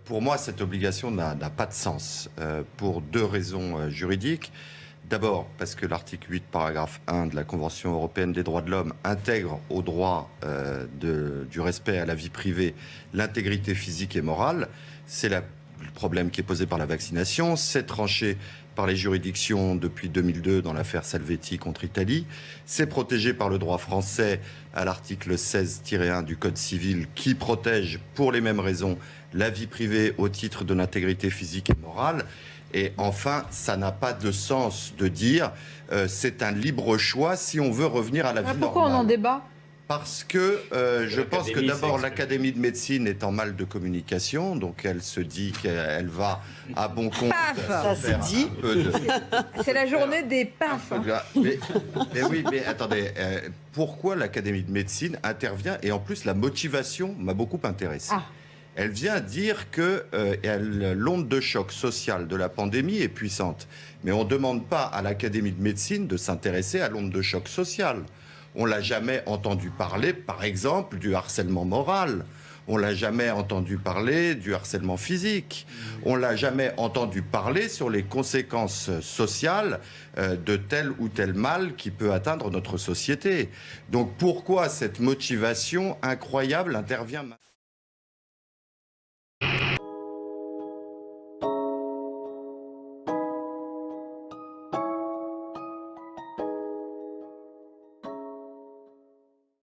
Pour moi, cette obligation n'a pas de sens pour deux raisons juridiques. D'abord, parce que l'article 8, paragraphe 1 de la Convention européenne des droits de l'homme intègre au droit du respect à la vie privée l'intégrité physique et morale. C'est le problème qui est posé par la vaccination. C'est tranché par les juridictions depuis 2002 dans l'affaire Salvetti contre Italie. C'est protégé par le droit français à l'article 16-1 du Code civil qui protège, pour les mêmes raisons, la vie privée au titre de l'intégrité physique et morale. Et enfin, ça n'a pas de sens de dire c'est un libre choix si on veut revenir à la vie normale. Pourquoi on en débat ? Parce que je pense que d'abord l'Académie de médecine est en mal de communication, donc elle se dit qu'elle va à bon compte. Ça se dit. C'est la journée des paf. Mais oui, mais attendez, pourquoi l'Académie de médecine intervient? Et en plus, la motivation m'a beaucoup intéressé. Elle vient dire que l'onde de choc social de la pandémie est puissante. Mais on ne demande pas à l'Académie de médecine de s'intéresser à l'onde de choc social. On ne l'a jamais entendu parler, par exemple, du harcèlement moral. On ne l'a jamais entendu parler du harcèlement physique. On ne l'a jamais entendu parler sur les conséquences sociales de tel ou tel mal qui peut atteindre notre société. Donc pourquoi cette motivation incroyable intervient maintenant ?